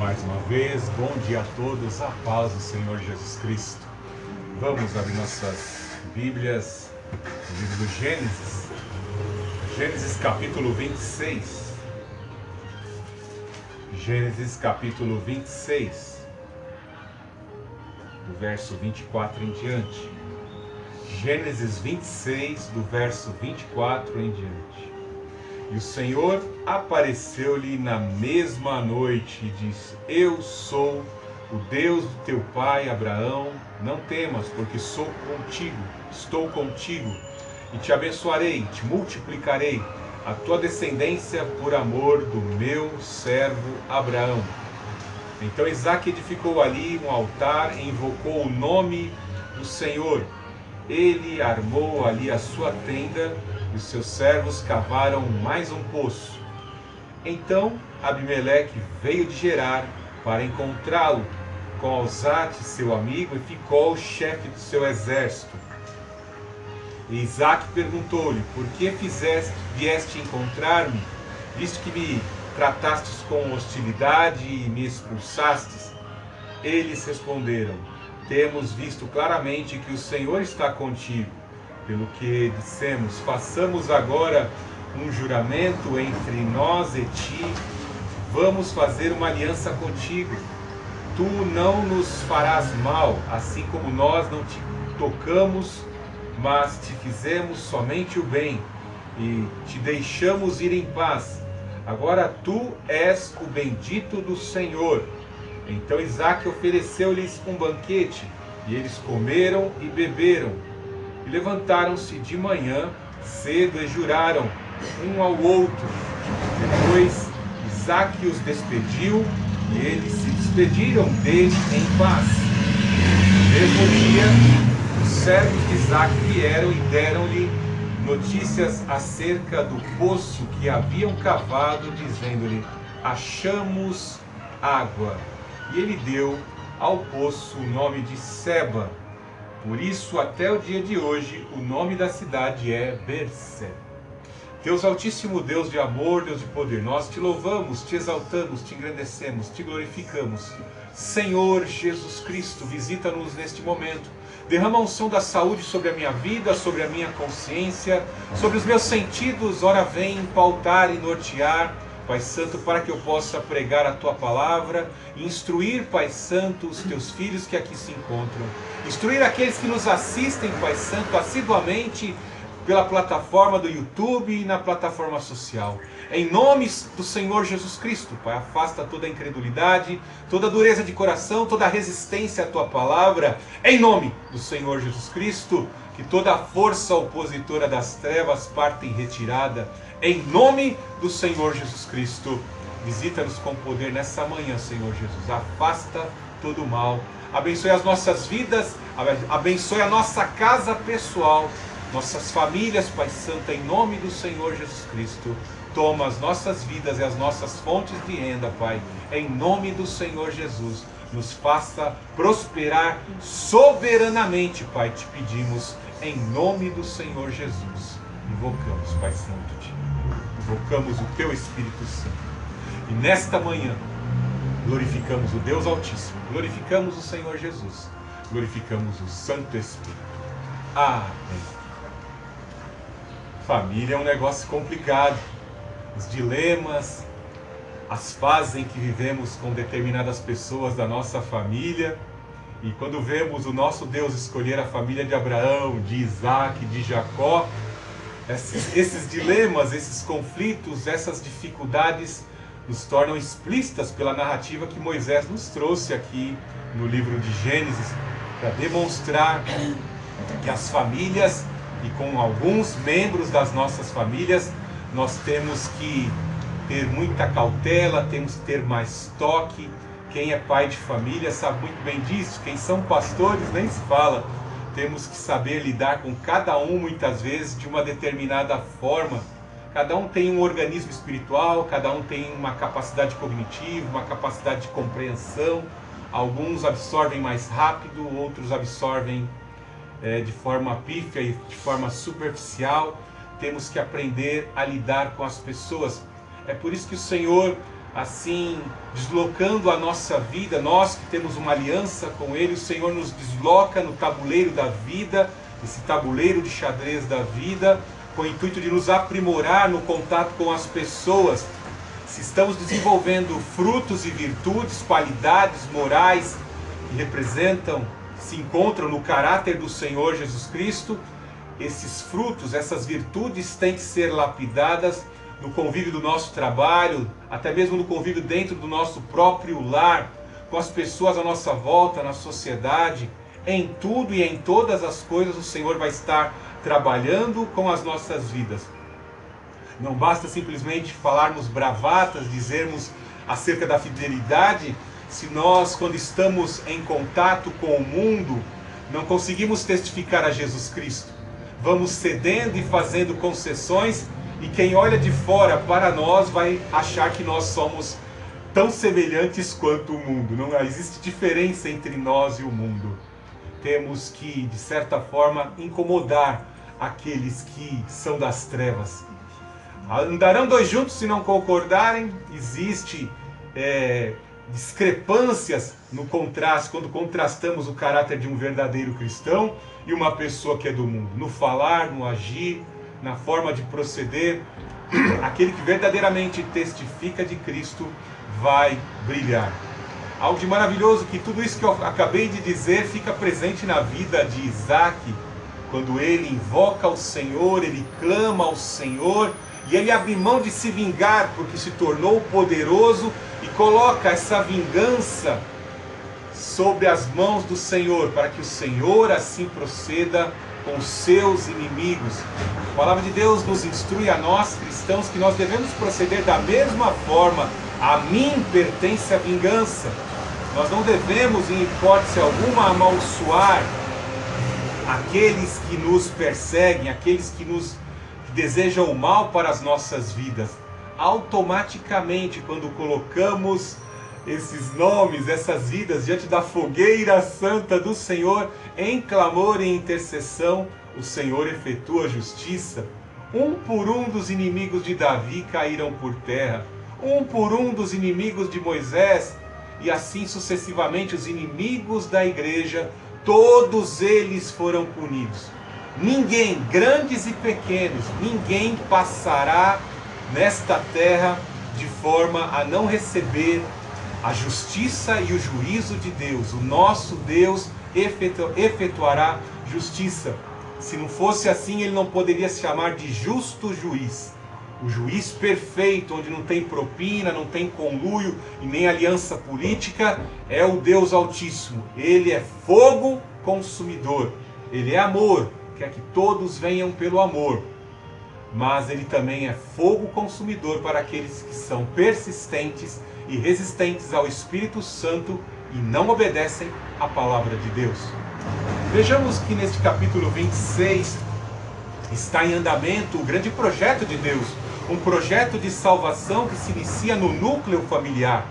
Mais uma vez, bom dia a todos, a paz do Senhor Jesus Cristo. Vamos abrir nossas Bíblias no livro do Gênesis, Gênesis capítulo 26. Gênesis capítulo 26, do verso 24 em diante. Gênesis 26, do verso 24 em diante. E o Senhor apareceu-lhe na mesma noite e disse: Eu sou o Deus do teu pai Abraão, não temas, porque estou contigo, e te abençoarei, te multiplicarei a tua descendência por amor do meu servo Abraão. Então Isaque edificou ali um altar e invocou o nome do Senhor. Ele armou ali a sua tenda e os seus servos cavaram mais um poço. Então Abimeleque veio de Gerar para encontrá-lo com Alzate, seu amigo, e Ficol, chefe do seu exército. E Isaque perguntou-lhe: Por que vieste encontrar-me, visto que me tratastes com hostilidade e me expulsastes? Eles responderam: Temos visto claramente que o Senhor está contigo. Pelo que dissemos: façamos agora um juramento entre nós e ti. Vamos fazer uma aliança contigo. Tu não nos farás mal, assim como nós não te tocamos, mas te fizemos somente o bem e te deixamos ir em paz. Agora tu és o bendito do Senhor. Então Isaque ofereceu-lhes um banquete, e eles comeram e beberam. E levantaram-se de manhã cedo e juraram um ao outro. Depois Isaque os despediu, e eles se despediram dele em paz. No mesmo dia, os servos de Isaque vieram e deram-lhe notícias acerca do poço que haviam cavado, dizendo-lhe: Achamos água. E ele deu ao poço o nome de Seba. Por isso, até o dia de hoje, o nome da cidade é Berseba. Deus Altíssimo, Deus de amor, Deus de poder, nós te louvamos, te exaltamos, te engrandecemos, te glorificamos. Senhor Jesus Cristo, visita-nos neste momento. Derrama a unção da saúde sobre a minha vida, sobre a minha consciência, sobre os meus sentidos. Ora, vem pautar e nortear, Pai Santo, para que eu possa pregar a Tua palavra, instruir, Pai Santo, os Teus filhos que aqui se encontram, instruir aqueles que nos assistem, Pai Santo, assiduamente pela plataforma do YouTube e na plataforma social. Em nome do Senhor Jesus Cristo, Pai, afasta toda a incredulidade, toda a dureza de coração, toda a resistência à Tua palavra. Em nome do Senhor Jesus Cristo, que toda a força opositora das trevas parte em retirada. Em nome do Senhor Jesus Cristo, visita-nos com poder nessa manhã, Senhor Jesus. Afasta todo o mal. Abençoe as nossas vidas, abençoe a nossa casa pessoal, nossas famílias, Pai Santo, em nome do Senhor Jesus Cristo. Toma as nossas vidas e as nossas fontes de renda, Pai, em nome do Senhor Jesus. Nos faça prosperar soberanamente, Pai, te pedimos, em nome do Senhor Jesus. Invocamos, Pai Santo, invocamos o Teu Espírito Santo. E nesta manhã, glorificamos o Deus Altíssimo, glorificamos o Senhor Jesus, glorificamos o Santo Espírito. Amém. Família é um negócio complicado. Os dilemas, as fases em que vivemos com determinadas pessoas da nossa família. E quando vemos o nosso Deus escolher a família de Abraão, de Isaque, de Jacó, esses dilemas, esses conflitos, essas dificuldades nos tornam explícitas pela narrativa que Moisés nos trouxe aqui no livro de Gênesis, para demonstrar que as famílias, e com alguns membros das nossas famílias, nós temos que ter muita cautela, temos que ter mais toque. Quem é pai de família sabe muito bem disso. Quem são pastores nem se fala. Temos que saber lidar com cada um, muitas vezes, de uma determinada forma. Cada um tem um organismo espiritual, cada um tem uma capacidade cognitiva, uma capacidade de compreensão. Alguns absorvem mais rápido, outros absorvem de forma pífia e de forma superficial. Temos que aprender a lidar com as pessoas. É por isso que o Senhor assim deslocando a nossa vida. Nós que temos uma aliança com Ele, o Senhor nos desloca no tabuleiro da vida, esse tabuleiro de xadrez da vida, com o intuito de nos aprimorar no contato com as pessoas. Se estamos desenvolvendo frutos e virtudes, qualidades morais que representam, se encontram no caráter do Senhor Jesus Cristo, esses frutos, essas virtudes têm que ser lapidadas no convívio do nosso trabalho, até mesmo no convívio dentro do nosso próprio lar, com as pessoas à nossa volta, na sociedade. Em tudo e em todas as coisas o Senhor vai estar trabalhando com as nossas vidas. Não basta simplesmente falarmos bravatas, dizermos acerca da fidelidade, se nós, quando estamos em contato com o mundo, não conseguimos testificar a Jesus Cristo. Vamos cedendo e fazendo concessões, e quem olha de fora para nós vai achar que nós somos tão semelhantes quanto o mundo. Não existe diferença entre nós e o mundo. Temos que, de certa forma, incomodar aqueles que são das trevas. Andarão dois juntos se não concordarem. Existe discrepâncias no contraste, quando contrastamos o caráter de um verdadeiro cristão e uma pessoa que é do mundo. No falar, no agir, na forma de proceder, aquele que verdadeiramente testifica de Cristo vai brilhar. Algo de maravilhoso que tudo isso que eu acabei de dizer fica presente na vida de Isaac, quando ele invoca o Senhor, ele clama ao Senhor, e ele abre mão de se vingar, porque se tornou poderoso, e coloca essa vingança sobre as mãos do Senhor, para que o Senhor assim proceda com os seus inimigos. A palavra de Deus nos instrui a nós, cristãos, que nós devemos proceder da mesma forma. A mim pertence a vingança. Nós não devemos, em hipótese alguma, amaldiçoar aqueles que nos perseguem, aqueles que desejam o mal para as nossas vidas. Automaticamente, quando colocamos esses nomes, essas vidas diante da fogueira santa do Senhor, em clamor e intercessão, o Senhor efetua justiça. Um por um dos inimigos de Davi caíram por terra, um por um dos inimigos de Moisés, e assim sucessivamente os inimigos da igreja, todos eles foram punidos. Ninguém, grandes e pequenos, ninguém passará nesta terra de forma a não receber a justiça e o juízo de Deus. O nosso Deus efetuará justiça. Se não fosse assim, ele não poderia se chamar de justo juiz. O juiz perfeito, onde não tem propina, não tem conluio e nem aliança política, é o Deus Altíssimo. Ele é fogo consumidor. Ele é amor, quer que todos venham pelo amor. Mas ele também é fogo consumidor para aqueles que são persistentes e resistentes ao Espírito Santo e não obedecem à palavra de Deus. Vejamos que neste capítulo 26 está em andamento o grande projeto de Deus, um projeto de salvação que se inicia no núcleo familiar.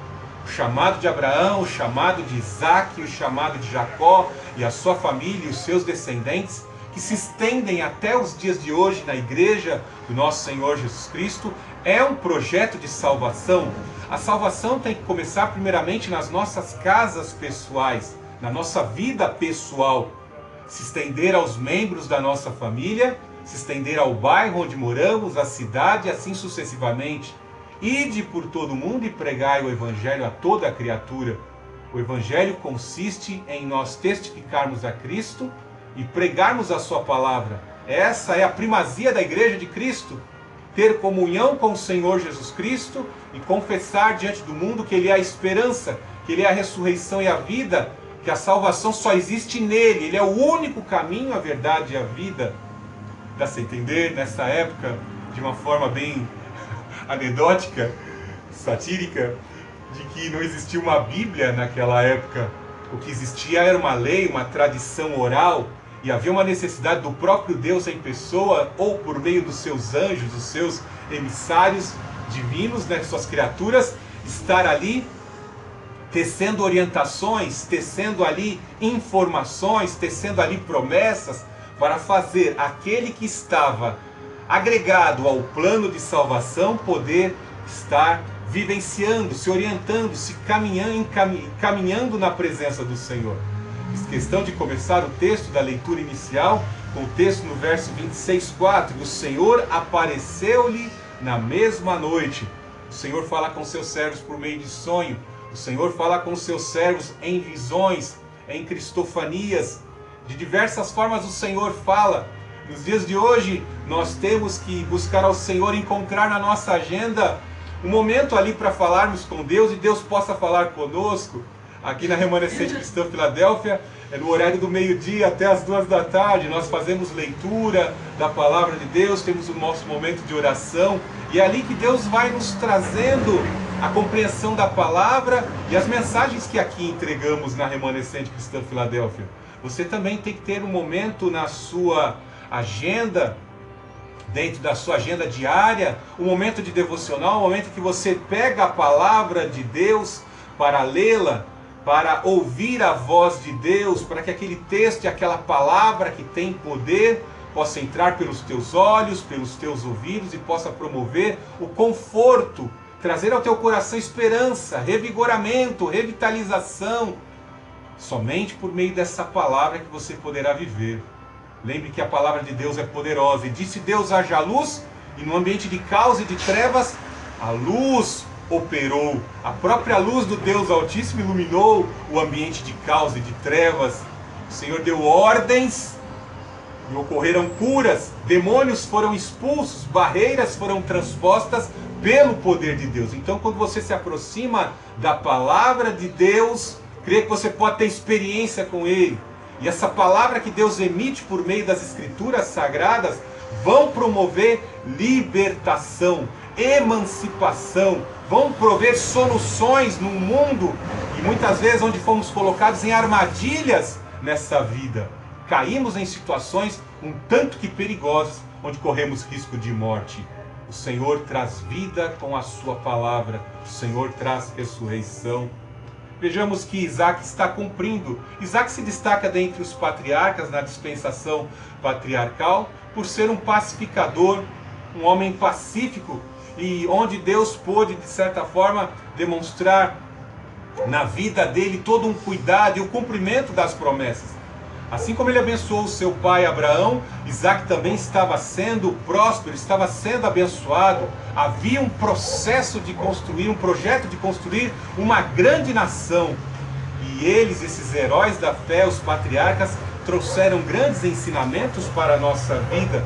O chamado de Abraão, o chamado de Isaac, o chamado de Jacó e a sua família e os seus descendentes, que se estendem até os dias de hoje na igreja do nosso Senhor Jesus Cristo, é um projeto de salvação. A salvação tem que começar primeiramente nas nossas casas pessoais, na nossa vida pessoal, se estender aos membros da nossa família, se estender ao bairro onde moramos, à cidade, assim sucessivamente. Ide por todo o mundo e pregai o Evangelho a toda a criatura. O Evangelho consiste em nós testificarmos a Cristo e pregarmos a sua palavra. Essa é a primazia da igreja de Cristo. Ter comunhão com o Senhor Jesus Cristo e confessar diante do mundo que Ele é a esperança, que Ele é a ressurreição e a vida, que a salvação só existe nele. Ele é o único caminho, a verdade e a vida. Dá-se a entender, nessa época, de uma forma bem anedótica, satírica, de que não existia uma Bíblia naquela época. O que existia era uma lei, uma tradição oral, e havia uma necessidade do próprio Deus em pessoa, ou por meio dos seus anjos, dos seus emissários divinos, né, suas criaturas, estar ali tecendo orientações, tecendo ali informações, tecendo ali promessas, para fazer aquele que estava agregado ao plano de salvação poder estar vivenciando, se orientando, se caminhando na presença do Senhor. Fiz questão de começar o texto da leitura inicial com o texto no verso 26:4. E o Senhor apareceu-lhe na mesma noite. O Senhor fala com seus servos por meio de sonho. O Senhor fala com seus servos em visões, em cristofanias. De diversas formas o Senhor fala. Nos dias de hoje nós temos que buscar ao Senhor, encontrar na nossa agenda um momento ali para falarmos com Deus e Deus possa falar conosco. Aqui na Remanescente Cristã Filadélfia, é no horário do meio-dia até as 2 da tarde, nós fazemos leitura da Palavra de Deus, temos o nosso momento de oração, e é ali que Deus vai nos trazendo a compreensão da Palavra e as mensagens que aqui entregamos na Remanescente Cristã Filadélfia. Você também tem que ter um momento na sua agenda, dentro da sua agenda diária, um momento de devocional, um momento que você pega a Palavra de Deus para lê-la, para ouvir a voz de Deus, para que aquele texto e aquela palavra que tem poder possa entrar pelos teus olhos, pelos teus ouvidos e possa promover o conforto, trazer ao teu coração esperança, revigoramento, revitalização. Somente por meio dessa palavra que você poderá viver. Lembre que a palavra de Deus é poderosa. E disse Deus: haja luz, e no ambiente de caos e de trevas, a luz operou. A própria luz do Deus Altíssimo iluminou o ambiente de caos e de trevas. O Senhor deu ordens e ocorreram curas, demônios foram expulsos, barreiras foram transpostas pelo poder de Deus. Então, quando você se aproxima da palavra de Deus, creia que você pode ter experiência com Ele. E essa palavra que Deus emite por meio das Escrituras Sagradas vão promover libertação, emancipação, vão prover soluções no mundo e muitas vezes onde fomos colocados em armadilhas nessa vida. Caímos em situações um tanto que perigosas, onde corremos risco de morte. O Senhor traz vida com a sua palavra, o Senhor traz ressurreição. Vejamos que Isaac está cumprindo. Isaac se destaca dentre os patriarcas na dispensação patriarcal por ser um pacificador, um homem pacífico, e onde Deus pôde, de certa forma, demonstrar na vida dele todo um cuidado e o cumprimento das promessas. Assim como ele abençoou o seu pai Abraão, Isaac também estava sendo próspero, estava sendo abençoado. Havia um processo de construir, um projeto de construir uma grande nação. E eles, esses heróis da fé, os patriarcas, trouxeram grandes ensinamentos para a nossa vida.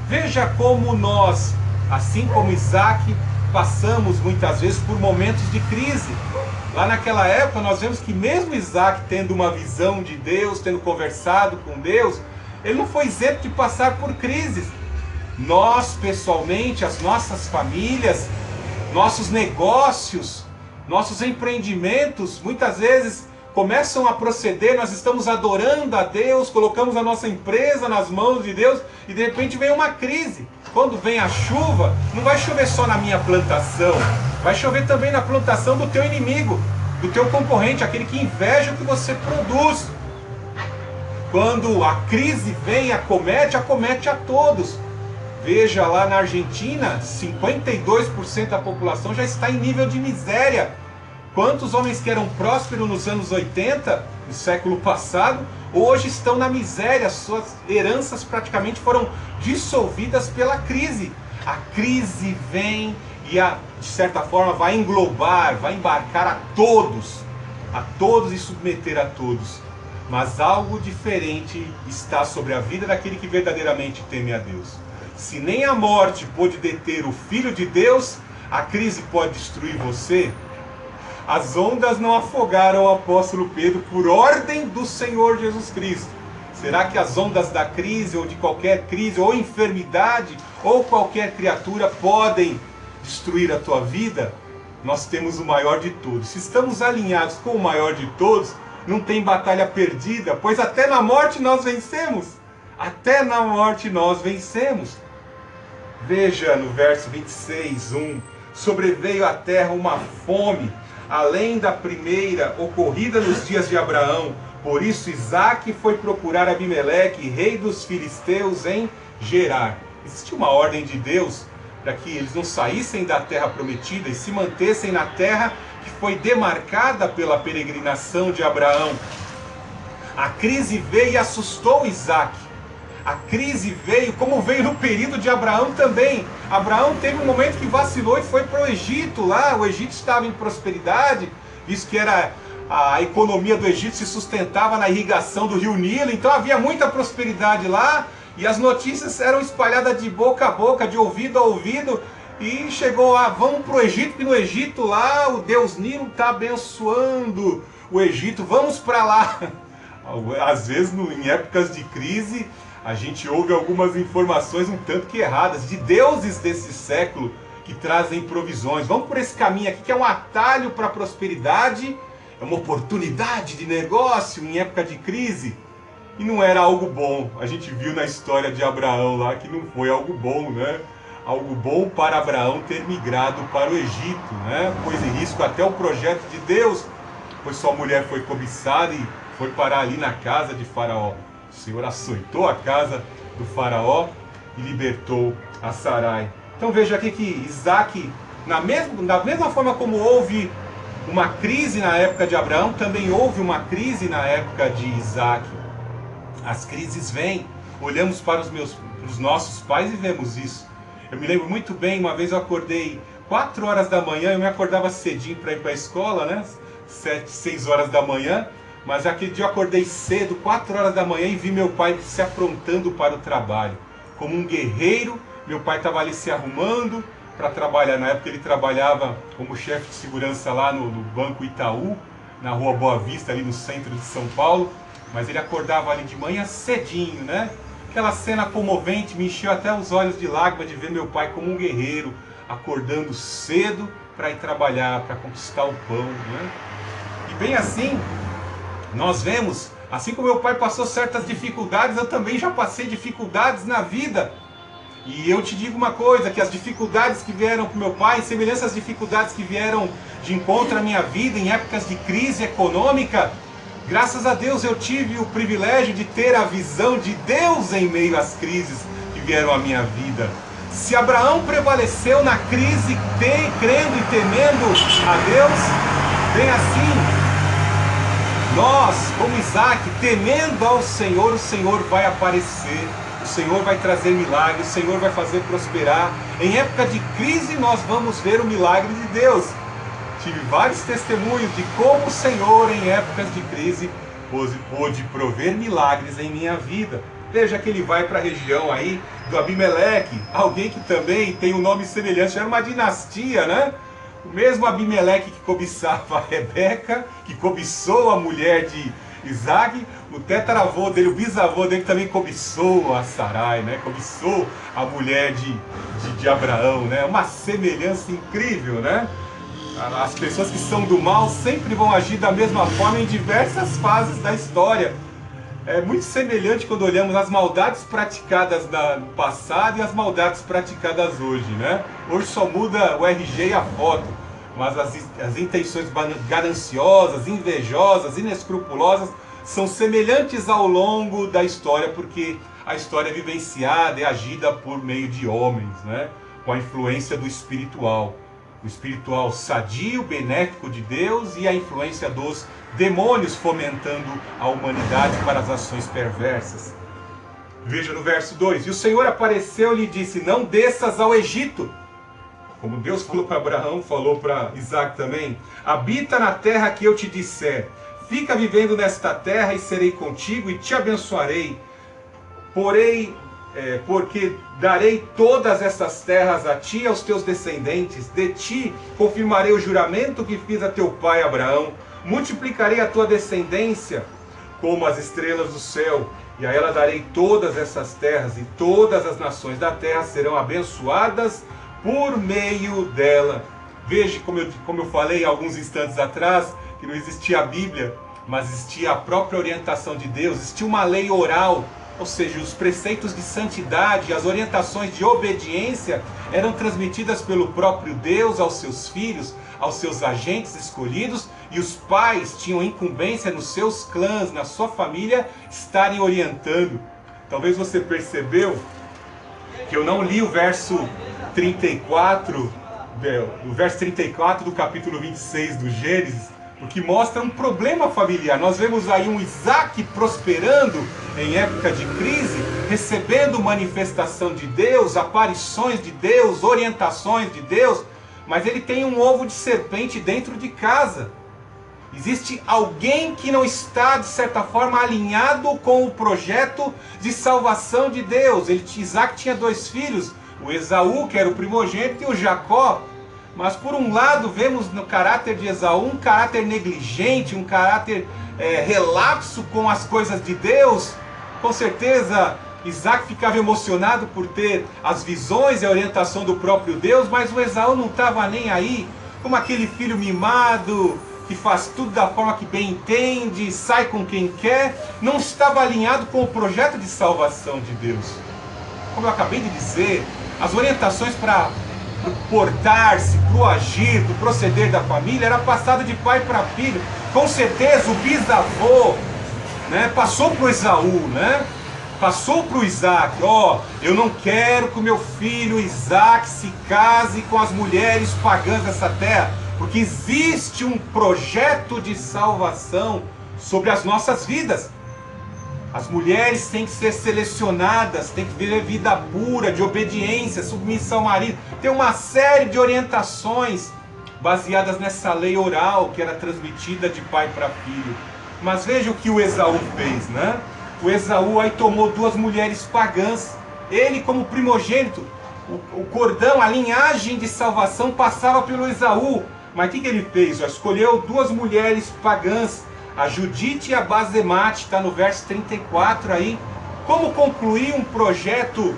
Veja como nós, assim como Isaac, passamos muitas vezes por momentos de crise. Lá naquela época nós vemos que mesmo Isaac tendo uma visão de Deus, tendo conversado com Deus, ele não foi isento de passar por crises. Nós pessoalmente, as nossas famílias, nossos negócios, nossos empreendimentos, muitas vezes começam a proceder, nós estamos adorando a Deus, colocamos a nossa empresa nas mãos de Deus e de repente vem uma crise. Quando vem a chuva, não vai chover só na minha plantação, vai chover também na plantação do teu inimigo, do teu concorrente, aquele que inveja o que você produz. Quando a crise vem, acomete a todos. Veja lá na Argentina, 52% da população já está em nível de miséria. Quantos homens que eram prósperos nos anos 80, no século passado, hoje estão na miséria, suas heranças praticamente foram dissolvidas pela crise. A crise vem e, de certa forma, vai englobar, vai embarcar a todos e submeter a todos. Mas algo diferente está sobre a vida daquele que verdadeiramente teme a Deus. Se nem a morte pôde deter o Filho de Deus, a crise pode destruir você. As ondas não afogaram o apóstolo Pedro por ordem do Senhor Jesus Cristo. Será que as ondas da crise, ou de qualquer crise, ou enfermidade, ou qualquer criatura podem destruir a tua vida? Nós temos o maior de todos. Se estamos alinhados com o maior de todos, não tem batalha perdida, pois até na morte nós vencemos. Até na morte nós vencemos. Veja no verso 26:1. Sobreveio à terra uma fome, além da primeira ocorrida nos dias de Abraão. Por isso Isaac foi procurar Abimeleque, rei dos filisteus, em Gerar. Existe uma ordem de Deus para que eles não saíssem da terra prometida e se mantessem na terra que foi demarcada pela peregrinação de Abraão. A crise veio e assustou Isaac. A crise veio, como veio no período de Abraão também. Abraão teve um momento que vacilou e foi para o Egito lá. O Egito estava em prosperidade, visto que a economia do Egito se sustentava na irrigação do rio Nilo. Então havia muita prosperidade lá e as notícias eram espalhadas de boca a boca, de ouvido a ouvido. E chegou a, vamos para o Egito, que no Egito lá o Deus Nilo está abençoando o Egito, vamos para lá. Às vezes, em épocas de crise, a gente ouve algumas informações um tanto que erradas, de deuses desse século que trazem provisões. Vamos por esse caminho aqui, que é um atalho para a prosperidade, é uma oportunidade de negócio em época de crise. E não era algo bom. A gente viu na história de Abraão lá que não foi algo bom, né? Algo bom para Abraão ter migrado para o Egito, né? Pôs em risco até o projeto de Deus, pois sua mulher foi cobiçada e foi parar ali na casa de Faraó. O Senhor açoitou a casa do Faraó e libertou a Sarai. Então veja aqui que Isaac, da mesma forma como houve uma crise na época de Abraão, também houve uma crise na época de Isaac. As crises vêm. Olhamos para os nossos pais e vemos isso. Eu me lembro muito bem, uma vez eu acordei 4 horas da manhã, eu me acordava cedinho para ir para a escola, né? 7, 6 horas da manhã. Mas aquele dia eu acordei cedo, 4 horas da manhã, e vi meu pai se aprontando para o trabalho. Como um guerreiro, meu pai estava ali se arrumando para trabalhar. Na época ele trabalhava como chefe de segurança lá no Banco Itaú, na Rua Boa Vista, ali no centro de São Paulo. Mas ele acordava ali de manhã cedinho, né? Aquela cena comovente, me encheu até os olhos de lágrimas de ver meu pai como um guerreiro, acordando cedo para ir trabalhar, para conquistar o pão, né? E bem assim, nós vemos, assim como meu pai passou certas dificuldades, eu também já passei dificuldades na vida. E eu te digo uma coisa, que as dificuldades que vieram com meu pai, semelhança às dificuldades que vieram de encontro à minha vida em épocas de crise econômica, graças a Deus eu tive o privilégio de ter a visão de Deus em meio às crises que vieram à minha vida. Se Abraão prevaleceu na crise, crendo e temendo a Deus, bem assim, nós, como Isaac, temendo ao Senhor, o Senhor vai aparecer, o Senhor vai trazer milagres, o Senhor vai fazer prosperar. Em época de crise nós vamos ver o milagre de Deus. Tive vários testemunhos de como o Senhor, em épocas de crise, pôde prover milagres em minha vida. Veja que ele vai para a região aí do Abimeleque, alguém que também tem um nome semelhante, era uma dinastia, né? O mesmo Abimeleque que cobiçava a Rebeca, que cobiçou a mulher de Isaac, o tetaravô dele, o bisavô dele também cobiçou a Sarai, né? Cobiçou a mulher de Abraão, né? Uma semelhança incrível, né? As pessoas que são do mal sempre vão agir da mesma forma em diversas fases da história. É muito semelhante quando olhamos as maldades praticadas no passado e as maldades praticadas hoje, né? Hoje só muda o RG e a foto, mas as intenções gananciosas, invejosas, inescrupulosas são semelhantes ao longo da história, porque a história é vivenciada, é agida por meio de homens, né? Com a influência do espiritual. O espiritual sadio, benéfico de Deus e a influência dos demônios fomentando a humanidade para as ações perversas. Veja no verso 2: E o Senhor apareceu-lhe e disse: Não desças ao Egito. Como Deus falou para Abraão, falou para Isaac também: Habita na terra que eu te disser. Fica vivendo nesta terra e serei contigo e te abençoarei. Porque darei todas essas terras a ti e aos teus descendentes. De ti confirmarei o juramento que fiz a teu pai Abraão. Multiplicarei a tua descendência como as estrelas do céu, e a ela darei todas essas terras, e todas as nações da terra serão abençoadas por meio dela. Veja, como eu falei alguns instantes atrás, que não existia a Bíblia, mas existia a própria orientação de Deus, existia uma lei oral, ou seja, os preceitos de santidade, as orientações de obediência eram transmitidas pelo próprio Deus aos seus filhos, aos seus agentes escolhidos, e os pais tinham incumbência nos seus clãs, na sua família, estarem orientando. Talvez você percebeu que eu não li o verso 34, o verso 34 do capítulo 26 do Gênesis, porque mostra um problema familiar. Nós vemos aí um Isaac prosperando em época de crise, recebendo manifestação de Deus, aparições de Deus, orientações de Deus, mas ele tem um ovo de serpente dentro de casa. Existe alguém que não está, de certa forma, alinhado com o projeto de salvação de Deus. Isaac tinha 2 filhos, o Esaú, que era o primogênito, e o Jacó. Mas por um lado vemos no caráter de Esaú um caráter negligente, um caráter relapso com as coisas de Deus. Com certeza Isaac ficava emocionado por ter as visões e a orientação do próprio Deus, mas o Esaú não estava nem aí, como aquele filho mimado, que faz tudo da forma que bem entende, sai com quem quer, não estava alinhado com o projeto de salvação de Deus. Como eu acabei de dizer, as orientações para portar-se, para o agir, para o proceder da família, era passado de pai para filho. Com certeza o bisavô, né, passou para o Esaú, né? Passou para o Isaac: eu não quero que o meu filho Isaac se case com as mulheres pagãs dessa terra, porque existe um projeto de salvação sobre as nossas vidas. As mulheres têm que ser selecionadas, têm que viver vida pura, de obediência, submissão ao marido. Tem uma série de orientações baseadas nessa lei oral que era transmitida de pai para filho. Mas veja o que o Esaú fez, né? O Esaú aí tomou 2 mulheres pagãs. Ele, como primogênito, o cordão, a linhagem de salvação passava pelo Esaú. Mas o que ele fez? Escolheu 2 mulheres pagãs, a Judite e a Basemate, está no verso 34 aí. Como concluir um projeto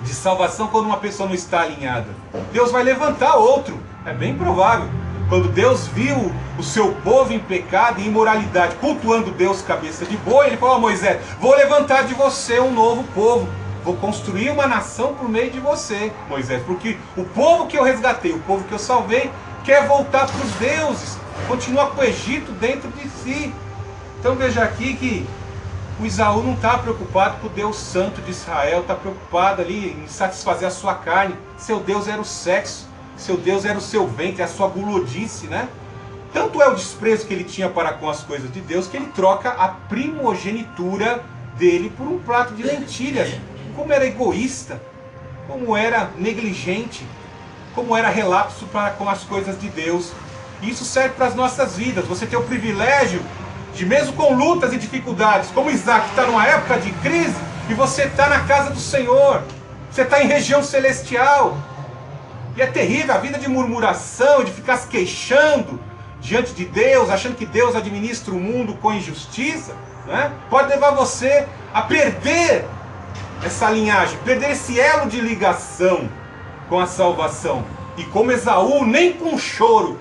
de salvação quando uma pessoa não está alinhada? Deus vai levantar outro, é bem provável. Quando Deus viu o seu povo em pecado e imoralidade, cultuando Deus cabeça de boi, ele falou a Moisés: vou levantar de você um novo povo, vou construir uma nação por meio de você, Moisés, porque o povo que eu resgatei, o povo que eu salvei, quer voltar para os deuses, continua com o Egito dentro de si. Então veja aqui que o Esaú não está preocupado com o Deus Santo de Israel, está preocupado ali em satisfazer a sua carne. Seu Deus era o sexo, seu Deus era o seu ventre, a sua gulodice, né? Tanto é o desprezo que ele tinha para com as coisas de Deus, que ele troca a primogenitura dele por um prato de lentilhas. Como era egoísta, como era negligente, como era relapso para com as coisas de Deus. E isso serve para as nossas vidas. Você tem o privilégio de, mesmo com lutas e dificuldades, como Isaac está numa época de crise, e você está na casa do Senhor, você está em região celestial. E é terrível a vida de murmuração, de ficar se queixando diante de Deus, achando que Deus administra o mundo com injustiça, né? Pode levar você a perder essa linhagem, perder esse elo de ligação com a salvação. E como Esaú, nem com choro,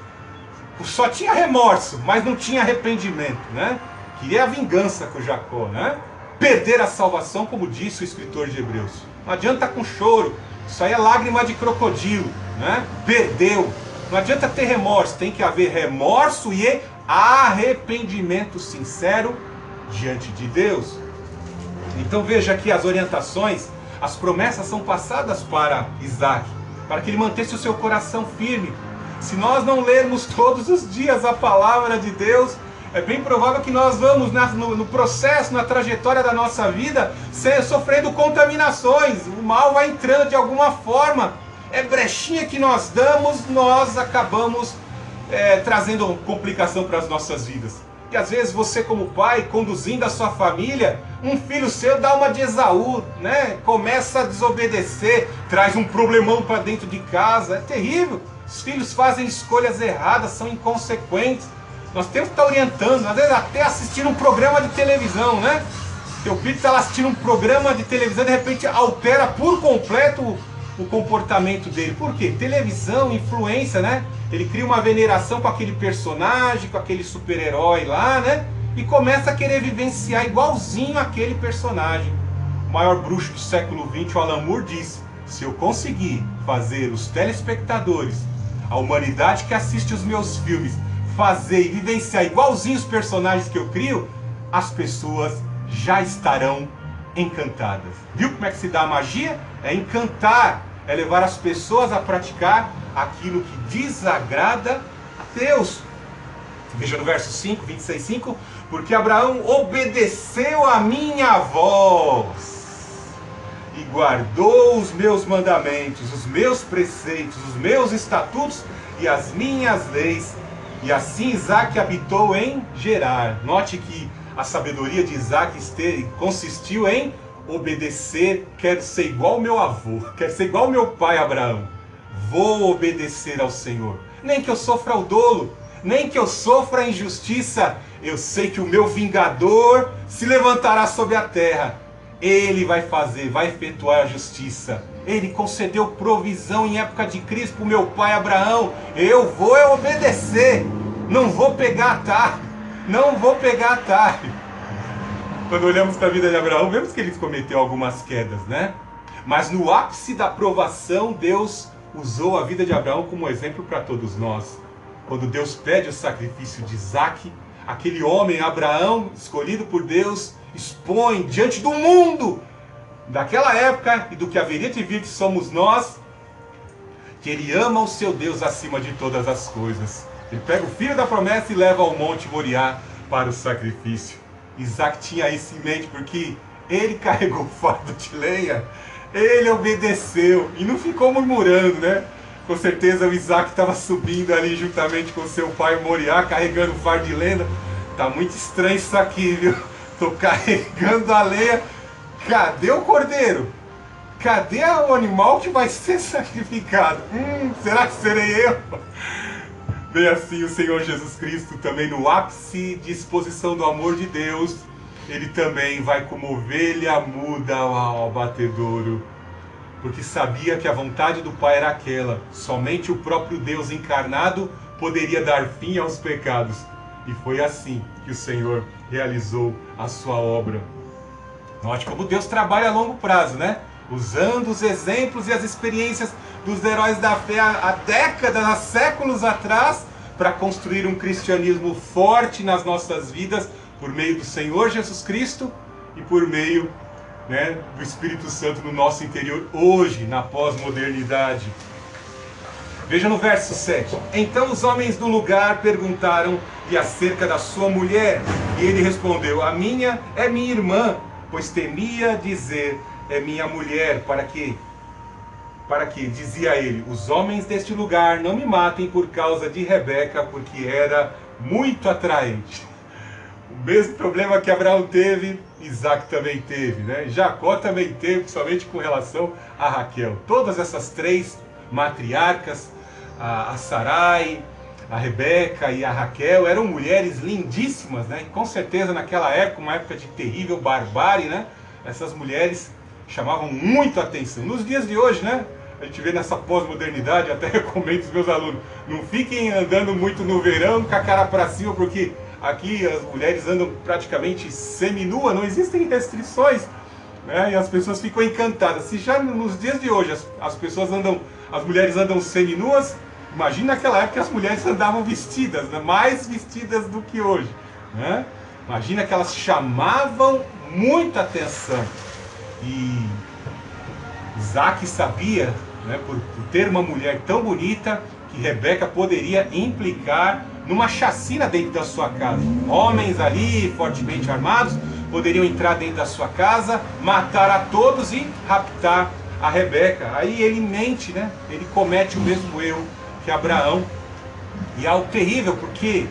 só tinha remorso, mas não tinha arrependimento, né? Queria a vingança com Jacó, né? Perder a salvação, como disse o escritor de Hebreus. Não adianta com choro, isso aí é lágrima de crocodilo, né? Perdeu. Não adianta ter remorso, tem que haver remorso e arrependimento sincero diante de Deus. Então veja aqui as orientações, as promessas são passadas para Isaac, para que ele mantesse o seu coração firme. Se nós não lermos todos os dias a palavra de Deus, é bem provável que nós vamos no processo, na trajetória da nossa vida, sofrendo contaminações. O mal vai entrando de alguma forma. É brechinha que nós damos, nós acabamos trazendo complicação para as nossas vidas. E às vezes você, como pai, conduzindo a sua família, um filho seu dá uma de Esaú, né? Começa a desobedecer, traz um problemão para dentro de casa. É terrível. Os filhos fazem escolhas erradas, são inconsequentes. Nós temos que estar orientando, às vezes até assistindo um programa de televisão, né? Teu filho está lá assistindo um programa de televisão e de repente altera por completo o comportamento dele. Por quê? Televisão, influência, né? Ele cria uma veneração com aquele personagem, com aquele super-herói lá, né? E começa a querer vivenciar igualzinho aquele personagem. O maior bruxo do século XX, o Alan Moore, disse: se eu conseguir fazer os telespectadores, a humanidade que assiste os meus filmes, fazer e vivenciar igualzinho os personagens que eu crio, as pessoas já estarão encantadas. Viu como é que se dá a magia? É encantar, é levar as pessoas a praticar aquilo que desagrada a Deus. Veja no verso 5, 26:5, porque Abraão obedeceu a minha voz e guardou os meus mandamentos, os meus preceitos, os meus estatutos e as minhas leis. E assim Isaac habitou em Gerar. Note que a sabedoria de Isaac consistiu em obedecer. Quero ser igual ao meu avô, quero ser igual ao meu pai Abraão. Vou obedecer ao Senhor. Nem que eu sofra o dolo, nem que eu sofra a injustiça, eu sei que o meu vingador se levantará sobre a terra. Ele vai fazer, vai efetuar a justiça. Ele concedeu provisão em época de crise para o meu pai Abraão. Eu vou obedecer. Não vou pegar atalho. Não vou pegar atalho. Quando olhamos para a vida de Abraão, vemos que ele cometeu algumas quedas, né? Mas no ápice da provação, Deus usou a vida de Abraão como exemplo para todos nós. Quando Deus pede o sacrifício de Isaac, aquele homem, Abraão, escolhido por Deus, expõe diante do mundo daquela época e do que haveria de vir, que somos nós, que ele ama o seu Deus acima de todas as coisas. Ele pega o filho da promessa e leva ao monte Moriá para o sacrifício. Isaac tinha isso em mente porque ele carregou o fardo de lenha, ele obedeceu e não ficou murmurando, né? Com certeza o Isaac estava subindo ali juntamente com seu pai Moriá, carregando o fardo de lenha. Tá muito estranho isso aqui, viu? Tô carregando a lenha. Cadê o cordeiro? Cadê o animal que vai ser sacrificado? Será que serei eu? Bem assim, o Senhor Jesus Cristo também no ápice de exposição do amor de Deus, ele também vai como ovelha muda ao abatedouro, porque sabia que a vontade do Pai era aquela. Somente o próprio Deus encarnado poderia dar fim aos pecados. E foi assim que o Senhor realizou a sua obra. Note como Deus trabalha a longo prazo, né? Usando os exemplos e as experiências dos heróis da fé há décadas, há séculos atrás, para construir um cristianismo forte nas nossas vidas, por meio do Senhor Jesus Cristo e por meio, né, do Espírito Santo no nosso interior, hoje, na pós-modernidade. Veja no verso 7. Então os homens do lugar perguntaram-lhe acerca da sua mulher, e ele respondeu: a minha é minha irmã, pois temia dizer, é minha mulher, para que, dizia ele, os homens deste lugar não me matem por causa de Rebeca, porque era muito atraente. O mesmo problema que Abraão teve, Isaac também teve, né? Jacó também teve, principalmente com relação a Raquel. Todas essas três matriarcas, a Sarai, a Rebeca e a Raquel, eram mulheres lindíssimas, né? E com certeza naquela época, uma época de terrível barbárie, né? Essas mulheres chamavam muito a atenção. Nos dias de hoje, né? A gente vê nessa pós-modernidade, até recomendo aos meus alunos, não fiquem andando muito no verão com a cara para cima, porque aqui as mulheres andam praticamente semi-nua, não existem restrições, né? E as pessoas ficam encantadas. Se já nos dias de hoje as mulheres andam semi-nuas, imagina naquela época que as mulheres andavam vestidas, né? Mais vestidas do que hoje, né? Imagina que elas chamavam muita atenção. E Isaac sabia, né, por ter uma mulher tão bonita, que Rebeca poderia implicar numa chacina dentro da sua casa. Homens ali, fortemente armados, poderiam entrar dentro da sua casa, matar a todos e raptar a Rebeca. Aí ele mente, né? Ele comete o mesmo erro que Abraão. E é algo terrível, porque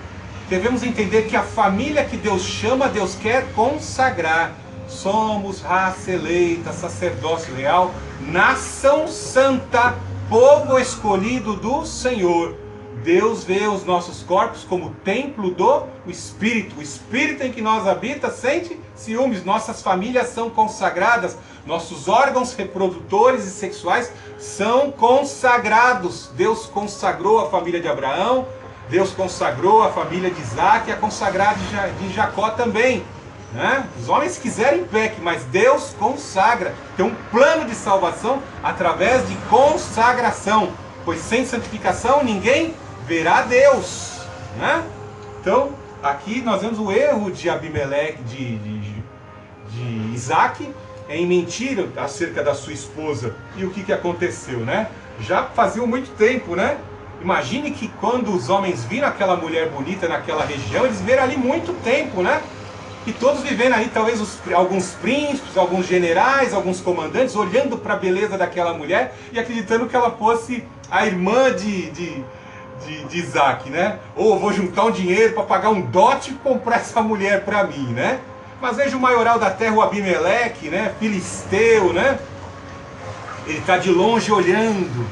devemos entender que a família que Deus chama, Deus quer consagrar. Somos raça eleita, sacerdócio real, nação santa, povo escolhido do Senhor. Deus vê os nossos corpos como templo do Espírito. O Espírito em que nós habitamos sente ciúmes. Nossas famílias são consagradas. Nossos órgãos reprodutores e sexuais são consagrados. Deus consagrou a família de Abraão. Deus consagrou a família de Isaac e a consagrada de Jacó também. Né? Os homens quiserem pequem, mas Deus consagra. Tem um plano de salvação através de consagração. Pois sem santificação ninguém verá Deus, né? Então, aqui nós vemos o erro de Abimeleque, de Isaac, em mentir acerca da sua esposa. E o que aconteceu, né? Já fazia muito tempo, né? Imagine que quando os homens viram aquela mulher bonita naquela região, eles viram ali muito tempo, né? E todos vivendo ali, talvez alguns príncipes, alguns generais, alguns comandantes, olhando para a beleza daquela mulher e acreditando que ela fosse a irmã de Isaac, né? Ou vou juntar um dinheiro para pagar um dote e comprar essa mulher para mim, né? Mas veja o maioral da terra, o Abimeleque, né? Filisteu, né? Ele está de longe olhando.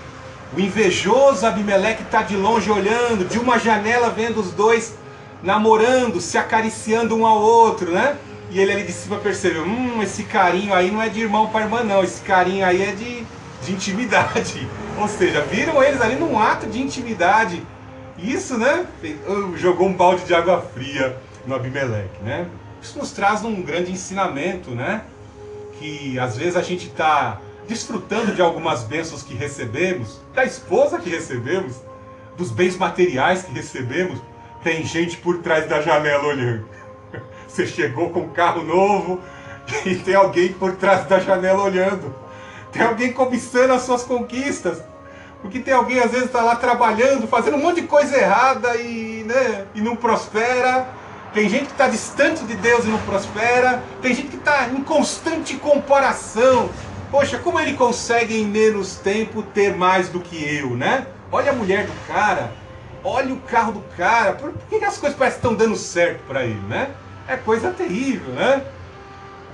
O invejoso Abimeleque está de longe olhando, de uma janela vendo os dois namorando, se acariciando um ao outro, né? E ele ali de cima percebeu, esse carinho aí não é de irmão para irmã não, esse carinho aí é de intimidade. Ou seja, viram eles ali num ato de intimidade. Isso, né? Jogou um balde de água fria no Abimeleque, né? Isso nos traz um grande ensinamento, né? Que às vezes a gente está desfrutando de algumas bênçãos que recebemos, da esposa que recebemos, dos bens materiais que recebemos. Tem gente por trás da janela olhando. Você chegou com um carro novo e tem alguém por trás da janela olhando. Tem alguém cobiçando as suas conquistas. Porque tem alguém, às vezes, está lá trabalhando, fazendo um monte de coisa errada e não prospera. Tem gente que está distante de Deus e não prospera. Tem gente que está em constante comparação. Poxa, como ele consegue em menos tempo ter mais do que eu, né? Olha a mulher do cara. Olha o carro do cara. Por que as coisas parecem que estão dando certo para ele, né? É coisa terrível, né?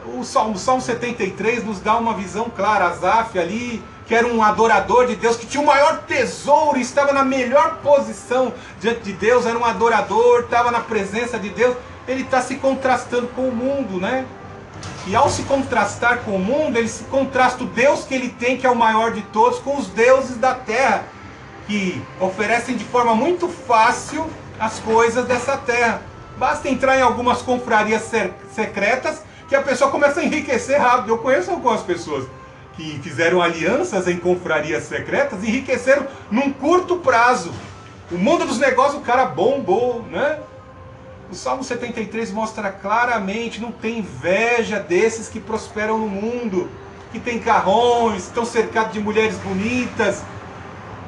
O Salmo 73 nos dá uma visão clara. Asaf ali, que era um adorador de Deus, que tinha o maior tesouro, estava na melhor posição diante de Deus, era um adorador, estava na presença de Deus. Ele está se contrastando com o mundo, né? E ao se contrastar com o mundo, ele se contrasta o Deus que ele tem, que é o maior de todos, com os deuses da terra, que oferecem de forma muito fácil as coisas dessa terra. Basta entrar em algumas confrarias secretas que a pessoa começa a enriquecer rápido. Eu conheço algumas pessoas que fizeram alianças em confrarias secretas e enriqueceram num curto prazo. O mundo dos negócios, o cara bombou, né? O Salmo 73 mostra claramente, não tem inveja desses que prosperam no mundo, que tem carrões, estão cercados de mulheres bonitas.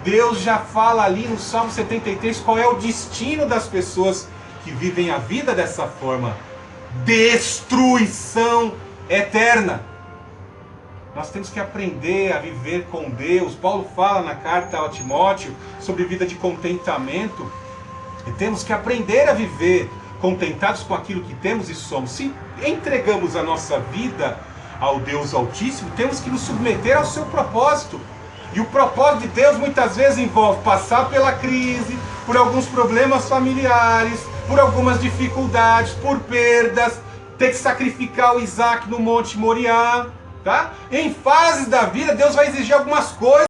Deus já fala ali no Salmo 73 qual é o destino das pessoas que vivem a vida dessa forma. Destruição eterna. Nós temos que aprender a viver com Deus. Paulo fala na carta a Timóteo sobre vida de contentamento. E temos que aprender a viver contentados com aquilo que temos e somos. Se entregamos a nossa vida ao Deus Altíssimo, temos que nos submeter ao seu propósito. E o propósito de Deus muitas vezes envolve passar pela crise, por alguns problemas familiares, por algumas dificuldades, por perdas, ter que sacrificar o Isaac no Monte Moriá, tá? Em fases da vida, Deus vai exigir algumas coisas